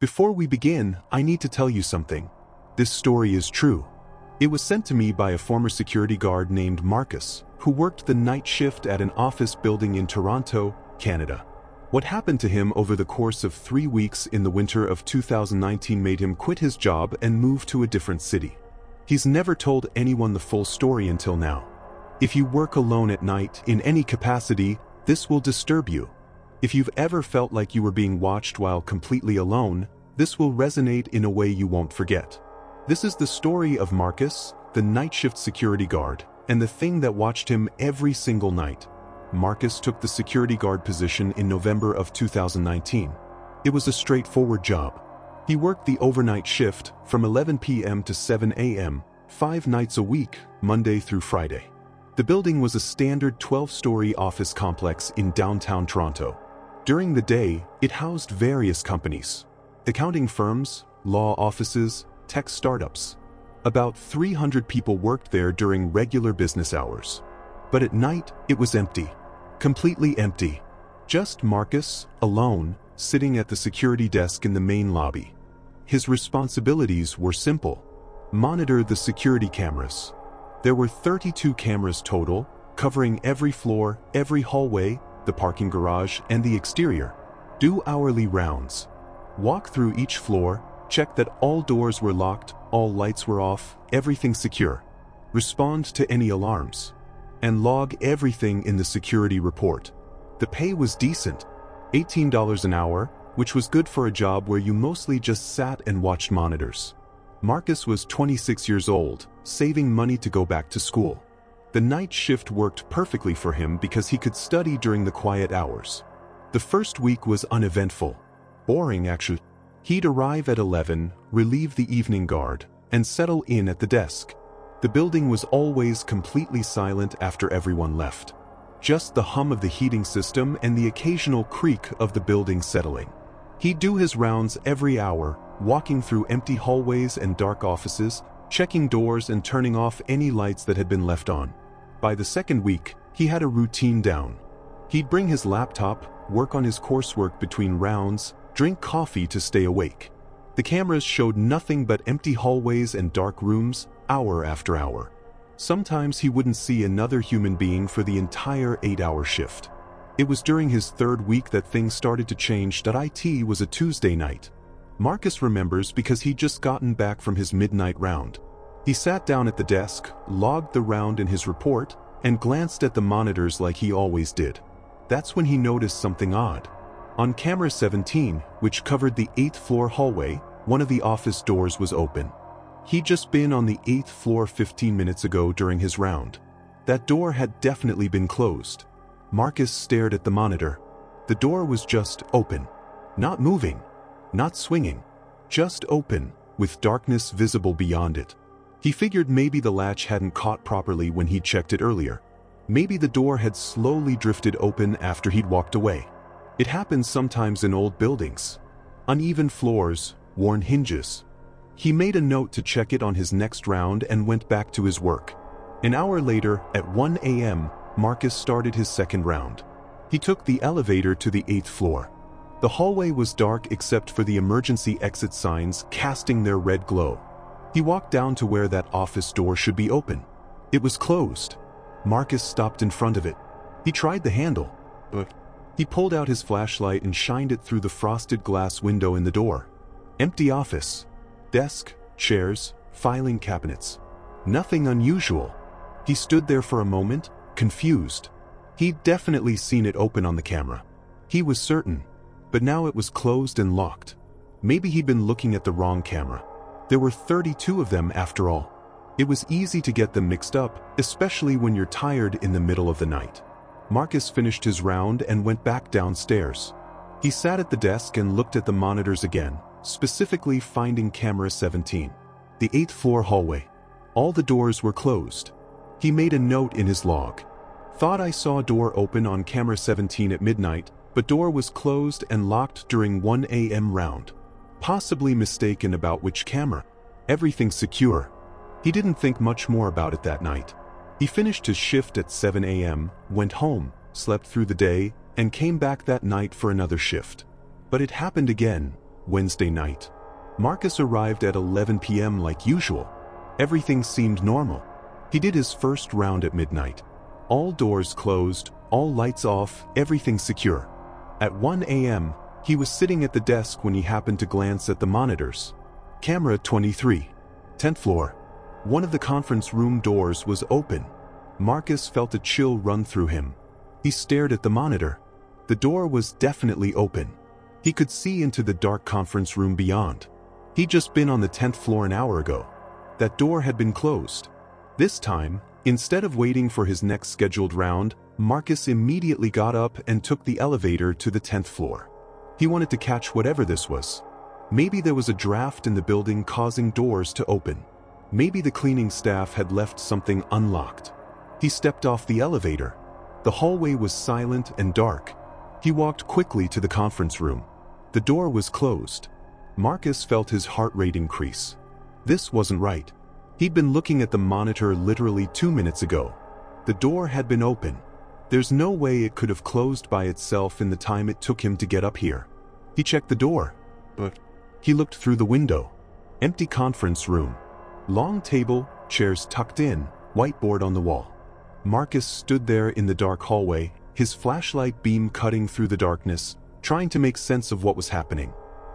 Before we begin, I need to tell you something. This story is true. It was sent to me by a former security guard named Marcus, who worked the night shift at an office building in Toronto, Canada. What happened to him over the course of 3 weeks in the winter of 2019 made him quit his job and move to a different city. He's never told anyone the full story until now. If you work alone at night in any capacity, this will disturb you. If you've ever felt like you were being watched while completely alone, this will resonate in a way you won't forget. This is the story of Marcus, the night shift security guard, and the thing that watched him every single night. Marcus took the security guard position in November of 2019. It was a straightforward job. He worked the overnight shift from 11 p.m. to 7 a.m., 5 nights a week, Monday through Friday. The building was a standard 12-story office complex in downtown Toronto. During the day, it housed various companies, accounting firms, law offices, tech startups. About 300 people worked there during regular business hours. But at night, it was empty. Completely empty. Just Marcus, alone, sitting at the security desk in the main lobby. His responsibilities were simple. Monitor the security cameras. There were 32 cameras total, covering every floor, every hallway, the parking garage, and the exterior. Do hourly rounds. Walk through each floor, check that all doors were locked, all lights were off, everything secure. Respond to any alarms. And log everything in the security report. The pay was decent, $18 an hour, which was good for a job where you mostly just sat and watched monitors. Marcus was 26 years old, saving money to go back to school. The night shift worked perfectly for him because he could study during the quiet hours. The first week was uneventful. Boring, actually. He'd arrive at 11, relieve the evening guard, and settle in at the desk. The building was always completely silent after everyone left. Just the hum of the heating system and the occasional creak of the building settling. He'd do his rounds every hour, walking through empty hallways and dark offices, checking doors and turning off any lights that had been left on. By the second week, he had a routine down. He'd bring his laptop, work on his coursework between rounds, drink coffee to stay awake. The cameras showed nothing but empty hallways and dark rooms, hour after hour. Sometimes he wouldn't see another human being for the entire 8-hour shift. It was during his third week that things started to change. It was a Tuesday night. Marcus remembers because he'd just gotten back from his midnight round. He sat down at the desk, logged the round in his report, and glanced at the monitors like he always did. That's when he noticed something odd. On camera 17, which covered the 8th floor hallway, one of the office doors was open. He'd just been on the 8th floor 15 minutes ago during his round. That door had definitely been closed. Marcus stared at the monitor. The door was just open. Not moving. Not swinging. Just open, with darkness visible beyond it. He figured maybe the latch hadn't caught properly when he checked it earlier. Maybe the door had slowly drifted open after he'd walked away. It happens sometimes in old buildings. Uneven floors, worn hinges. He made a note to check it on his next round and went back to his work. An hour later, at 1 a.m., Marcus started his second round. He took the elevator to the 8th floor. The hallway was dark except for the emergency exit signs casting their red glow. He walked down to where that office door should be open. It was closed. Marcus stopped in front of it. He tried the handle, but he pulled out his flashlight and shined it through the frosted glass window in the door. Empty office. Desk, chairs, filing cabinets. Nothing unusual. He stood there for a moment, confused. He'd definitely seen it open on the camera. He was certain. But now it was closed and locked. Maybe he'd been looking at the wrong camera. There were 32 of them after all. It was easy to get them mixed up, especially when you're tired in the middle of the night. Marcus finished his round and went back downstairs. He sat at the desk and looked at the monitors again, specifically finding camera 17. The 8th floor hallway. All the doors were closed. He made a note in his log. Thought I saw a door open on camera 17 at midnight, but door was closed and locked during 1 a.m. round. Possibly mistaken about which camera. Everything secure. He didn't think much more about it that night. He finished his shift at 7 a.m., went home, slept through the day, and came back that night for another shift. But it happened again. Wednesday night. Marcus arrived at 11 p.m. like usual. Everything seemed normal. He did his first round at midnight. All doors closed, all lights off, everything secure. At 1 a.m., he was sitting at the desk when he happened to glance at the monitors. Camera 23. 10th floor. One of the conference room doors was open. Marcus felt a chill run through him. He stared at the monitor. The door was definitely open. He could see into the dark conference room beyond. He'd just been on the 10th floor an hour ago. That door had been closed. This time, instead of waiting for his next scheduled round, Marcus immediately got up and took the elevator to the 10th floor. He wanted to catch whatever this was. Maybe there was a draft in the building causing doors to open. Maybe the cleaning staff had left something unlocked. He stepped off the elevator. The hallway was silent and dark. He walked quickly to the conference room. The door was closed. Marcus felt his heart rate increase. This wasn't right. He'd been looking at the monitor literally 2 minutes ago. The door had been open. There's no way it could have closed by itself in the time it took him to get up here. He checked the door, but he looked through the window. Empty conference room. Long table, chairs tucked in, whiteboard on the wall. Marcus stood there in the dark hallway, his flashlight beam cutting through the darkness, trying to make sense of what was happening.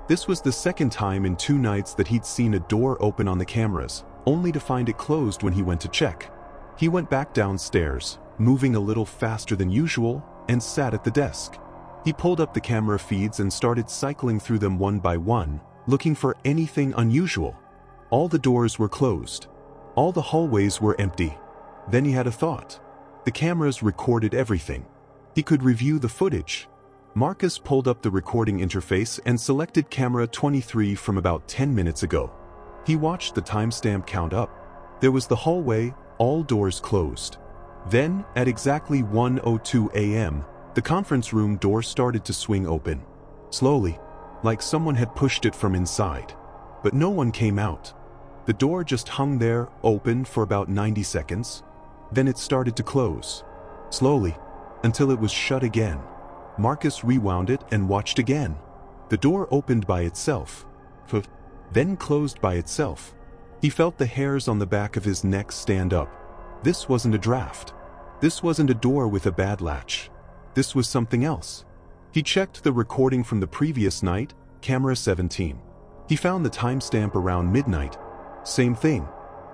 This was the second time in 2 nights that he'd seen a door open on the cameras, only to find it closed when he went to check. He went back downstairs, moving a little faster than usual, and sat at the desk. He pulled up the camera feeds and started cycling through them one by one, looking for anything unusual. All the doors were closed. All the hallways were empty. Then he had a thought. The cameras recorded everything. He could review the footage. Marcus pulled up the recording interface and selected camera 23 from about 10 minutes ago. He watched the timestamp count up. There was the hallway, all doors closed. Then, at exactly 1:02 a.m., the conference room door started to swing open. Slowly, like someone had pushed it from inside. But no one came out. The door just hung there, open for about 90 seconds. Then it started to close. Slowly, until it was shut again. Marcus rewound it and watched again. The door opened by itself, then closed by itself. He felt the hairs on the back of his neck stand up. This wasn't a draft. This wasn't a door with a bad latch. This was something else. He checked the recording from the previous night, camera 17. He found the timestamp around midnight. Same thing.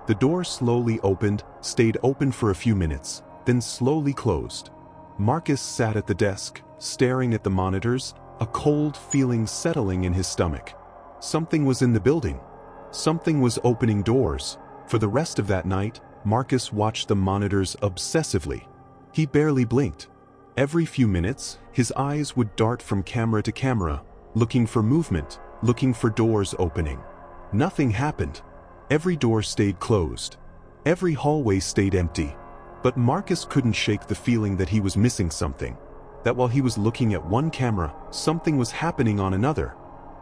The door slowly opened, stayed open for a few minutes, then slowly closed. Marcus sat at the desk, staring at the monitors, a cold feeling settling in his stomach. Something was in the building. Something was opening doors. For the rest of that night, Marcus watched the monitors obsessively. He barely blinked. Every few minutes, his eyes would dart from camera to camera, looking for movement, looking for doors opening. Nothing happened. Every door stayed closed. Every hallway stayed empty. But Marcus couldn't shake the feeling that he was missing something. That while he was looking at one camera, something was happening on another.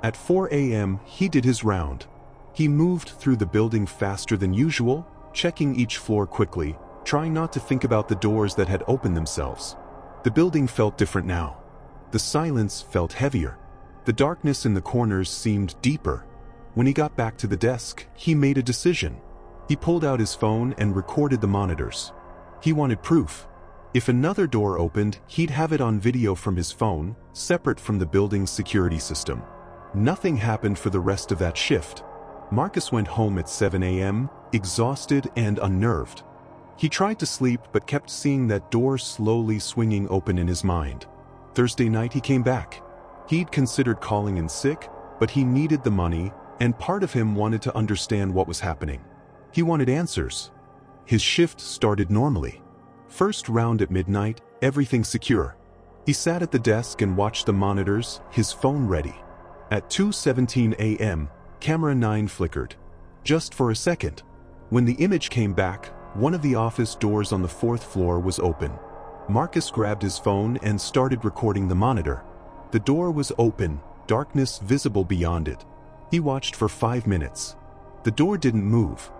At 4 a.m., he did his round. He moved through the building faster than usual, checking each floor quickly, trying not to think about the doors that had opened themselves. The building felt different now. The silence felt heavier. The darkness in the corners seemed deeper. When he got back to the desk, he made a decision. He pulled out his phone and recorded the monitors. He wanted proof. If another door opened, he'd have it on video from his phone, separate from the building's security system. Nothing happened for the rest of that shift. Marcus went home at 7 a.m., exhausted and unnerved. He tried to sleep but kept seeing that door slowly swinging open in his mind. Thursday night he came back. He'd considered calling in sick, but he needed the money, and part of him wanted to understand what was happening. He wanted answers. His shift started normally. First round at midnight, everything secure. He sat at the desk and watched the monitors, his phone ready. At 2:17 a.m., camera 9 flickered. Just for a second. When the image came back, one of the office doors on the 4th floor was open. Marcus grabbed his phone and started recording the monitor. The door was open, darkness visible beyond it. He watched for 5 minutes. The door didn't move.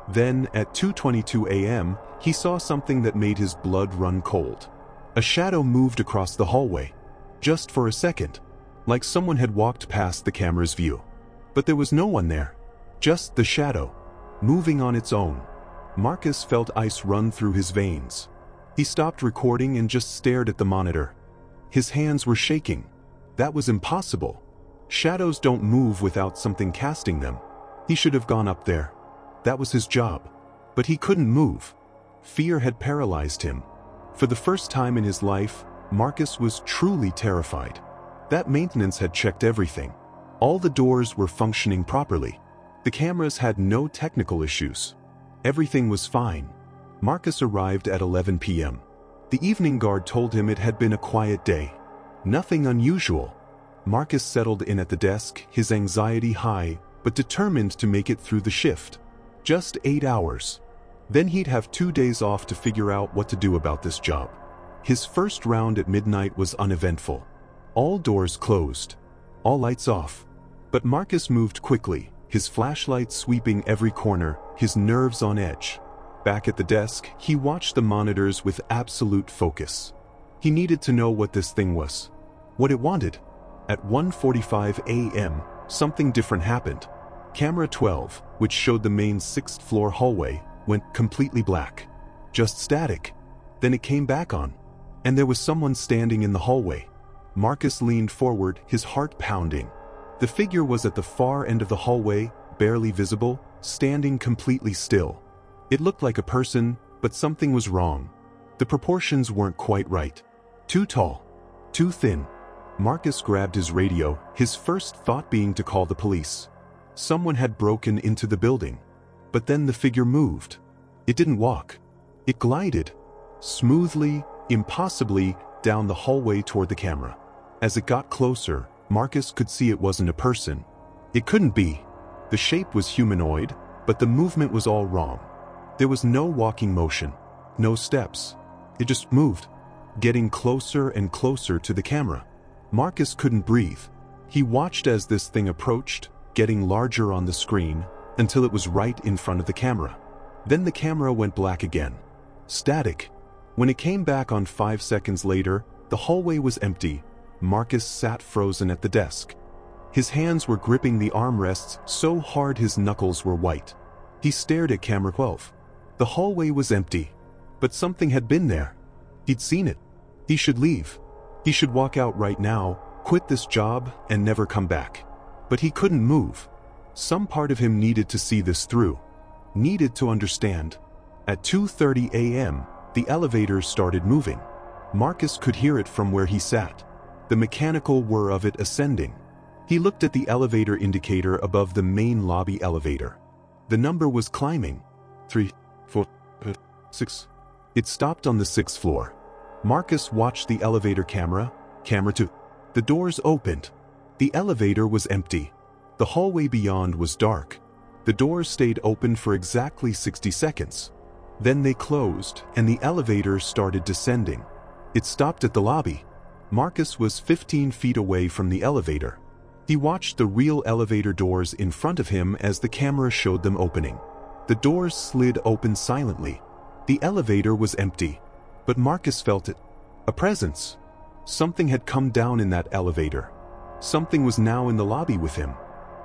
Then, at 2:22 a.m., he saw something that made his blood run cold. A shadow moved across the hallway. Just for a second. like someone had walked past the camera's view. But there was no one there, just the shadow, moving on its own. Marcus felt ice run through his veins. He stopped recording and just stared at the monitor. His hands were shaking. That was impossible. Shadows don't move without something casting them. He should have gone up there. That was his job. But he couldn't move. Fear had paralyzed him. For the first time in his life, Marcus was truly terrified. That maintenance had checked everything. All the doors were functioning properly. The cameras had no technical issues. Everything was fine. Marcus arrived at 11 p.m. The evening guard told him it had been a quiet day. Nothing unusual. Marcus settled in at the desk, his anxiety high, but determined to make it through the shift. Just 8 hours. Then he'd have 2 days off to figure out what to do about this job. His first round at midnight was uneventful. All doors closed. All lights off. But Marcus moved quickly, his flashlight sweeping every corner, his nerves on edge. Back at the desk, he watched the monitors with absolute focus. He needed to know what this thing was. What it wanted. At 1:45 a.m., something different happened. Camera 12, which showed the main 6th floor hallway, went completely black. Just static. Then it came back on. And there was someone standing in the hallway. Marcus leaned forward, his heart pounding. The figure was at the far end of the hallway, barely visible, standing completely still. It looked like a person, but something was wrong. The proportions weren't quite right. Too tall. Too thin. Marcus grabbed his radio, his first thought being to call the police. Someone had broken into the building. But then the figure moved. It didn't walk. It glided. Smoothly, impossibly, down the hallway toward the camera. As it got closer, Marcus could see it wasn't a person. It couldn't be. The shape was humanoid, but the movement was all wrong. There was no walking motion. No steps. It just moved, getting closer and closer to the camera. Marcus couldn't breathe. He watched as this thing approached, getting larger on the screen, until it was right in front of the camera. Then the camera went black again. Static. When it came back on 5 seconds later, the hallway was empty. Marcus sat frozen at the desk. His hands were gripping the armrests so hard his knuckles were white. He stared at camera 12. The hallway was empty. But something had been there. He'd seen it. He should leave. He should walk out right now, quit this job, and never come back. But he couldn't move. Some part of him needed to see this through. Needed to understand. At 2:30 a.m., the elevator started moving. Marcus could hear it from where he sat. The mechanical whir of it ascending. He looked at the elevator indicator above the main lobby elevator. The number was climbing. 3, 4, 6. It stopped on the 6th floor. Marcus watched the elevator camera. Camera 2. The doors opened. The elevator was empty. The hallway beyond was dark. The doors stayed open for exactly 60 seconds. Then they closed, and the elevator started descending. It stopped at the lobby. Marcus was 15 feet away from the elevator. He watched the real elevator doors in front of him as the camera showed them opening. The doors slid open silently. The elevator was empty. But Marcus felt it. A presence. Something had come down in that elevator. Something was now in the lobby with him.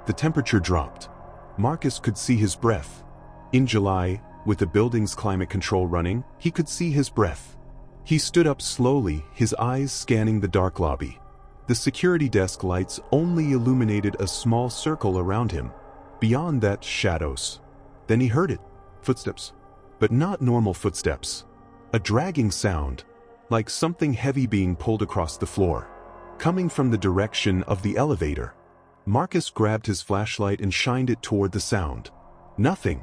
The temperature dropped. Marcus could see his breath. In July, with the building's climate control running, he could see his breath. He stood up slowly, his eyes scanning the dark lobby. The security desk lights only illuminated a small circle around him. Beyond that, shadows. Then he heard it. Footsteps. But not normal footsteps. A dragging sound, like something heavy being pulled across the floor, coming from the direction of the elevator. Marcus grabbed his flashlight and shined it toward the sound. Nothing.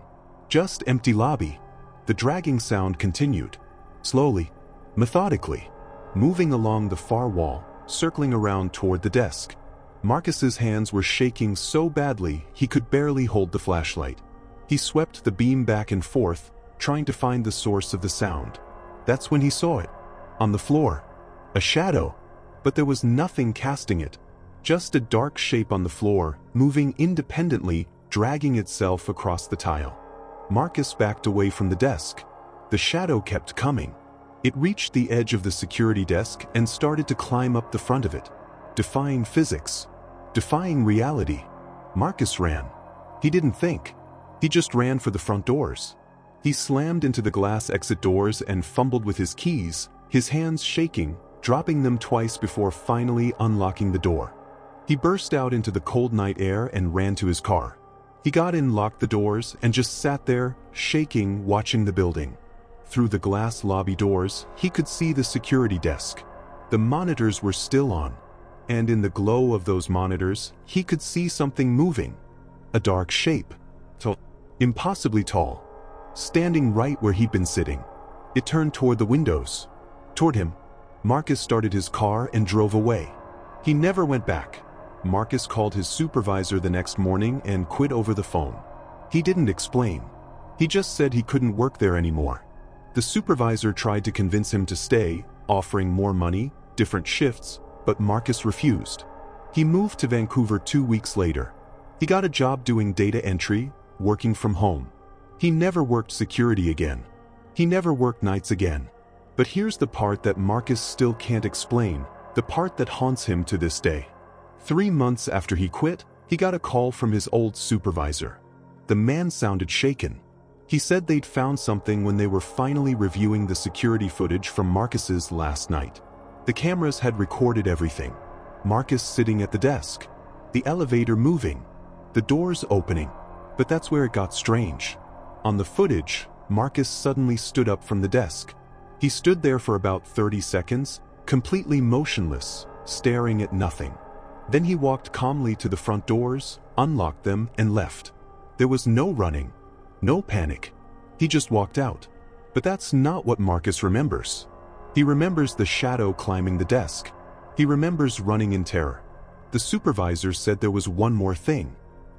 Just empty lobby. The dragging sound continued. Slowly. Methodically. Moving along the far wall, circling around toward the desk. Marcus's hands were shaking so badly he could barely hold the flashlight. He swept the beam back and forth, trying to find the source of the sound. That's when he saw it. On the floor. A shadow. But there was nothing casting it. Just a dark shape on the floor, moving independently, dragging itself across the tile. Marcus backed away from the desk. The shadow kept coming. It reached the edge of the security desk and started to climb up the front of it. defying physics, defying reality. Marcus ran. He didn't think. He just ran for the front doors. He slammed into the glass exit doors and fumbled with his keys, his hands shaking, dropping them twice before finally unlocking the door. He burst out into the cold night air and ran to his car. He got in, locked the doors, and just sat there, shaking, watching the building. Through the glass lobby doors, he could see the security desk. The monitors were still on, and in the glow of those monitors, he could see something moving. A dark shape. Tall. Impossibly tall. Standing right where he'd been sitting. It turned toward the windows. Toward him. Marcus started his car and drove away. He never went back. Marcus called his supervisor the next morning and quit over the phone. He didn't explain. He just said he couldn't work there anymore. The supervisor tried to convince him to stay, offering more money, different shifts, but Marcus refused. He moved to Vancouver 2 weeks later. He got a job doing data entry, working from home. He never worked security again. He never worked nights again. But here's the part that Marcus still can't explain, the part that haunts him to this day. 3 months after he quit, he got a call from his old supervisor. The man sounded shaken. He said they'd found something when they were finally reviewing the security footage from Marcus's last night. The cameras had recorded everything. Marcus sitting at the desk. The elevator moving. The doors opening. But that's where it got strange. On the footage, Marcus suddenly stood up from the desk. He stood there for about 30 seconds, completely motionless, staring at nothing. Then he walked calmly to the front doors, unlocked them, and left. There was no running, no panic. He just walked out. But that's not what Marcus remembers. He remembers the shadow climbing the desk. He remembers running in terror. The supervisor said there was one more thing.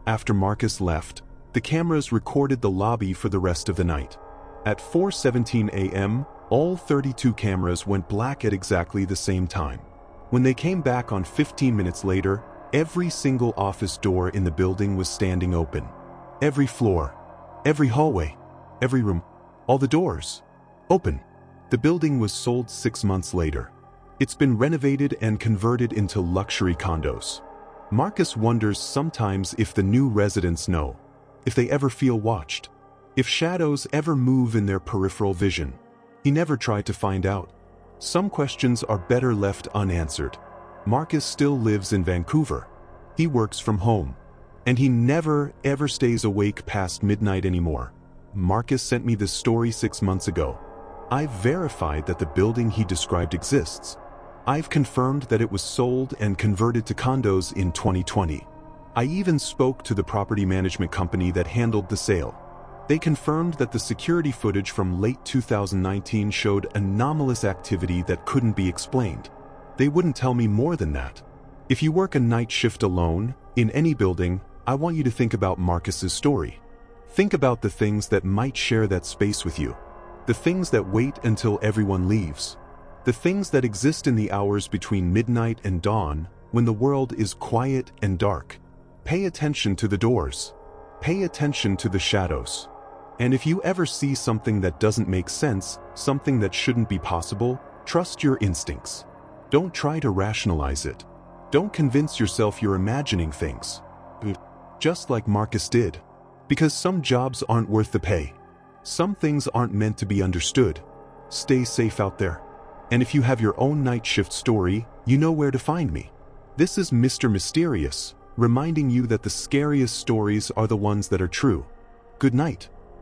After Marcus left, the cameras recorded the lobby for the rest of the night. At 4:17 a.m., all 32 cameras went black at exactly the same time. When they came back on 15 minutes later, every single office door in the building was standing open. Every floor, every hallway, every room, all the doors, open. The building was sold 6 months later. It's been renovated and converted into luxury condos. Marcus wonders sometimes if the new residents know, if they ever feel watched, if shadows ever move in their peripheral vision. He never tried to find out. Some questions are better left unanswered. Marcus still lives in Vancouver. He works from home. And he never, ever stays awake past midnight anymore. Marcus sent me this story 6 months ago. I've verified that the building he described exists. I've confirmed that it was sold and converted to condos in 2020. I even spoke to the property management company that handled the sale. They confirmed that the security footage from late 2019 showed anomalous activity that couldn't be explained. They wouldn't tell me more than that. If you work a night shift alone, in any building, I want you to think about Marcus's story. Think about the things that might share that space with you. The things that wait until everyone leaves. The things that exist in the hours between midnight and dawn, when the world is quiet and dark. Pay attention to the doors. Pay attention to the shadows. And if you ever see something that doesn't make sense, something that shouldn't be possible, trust your instincts. Don't try to rationalize it. Don't convince yourself you're imagining things. Just like Marcus did. Because some jobs aren't worth the pay. Some things aren't meant to be understood. Stay safe out there. And if you have your own night shift story, you know where to find me. This is Mr. Mysterious, reminding you that the scariest stories are the ones that are true. Good night.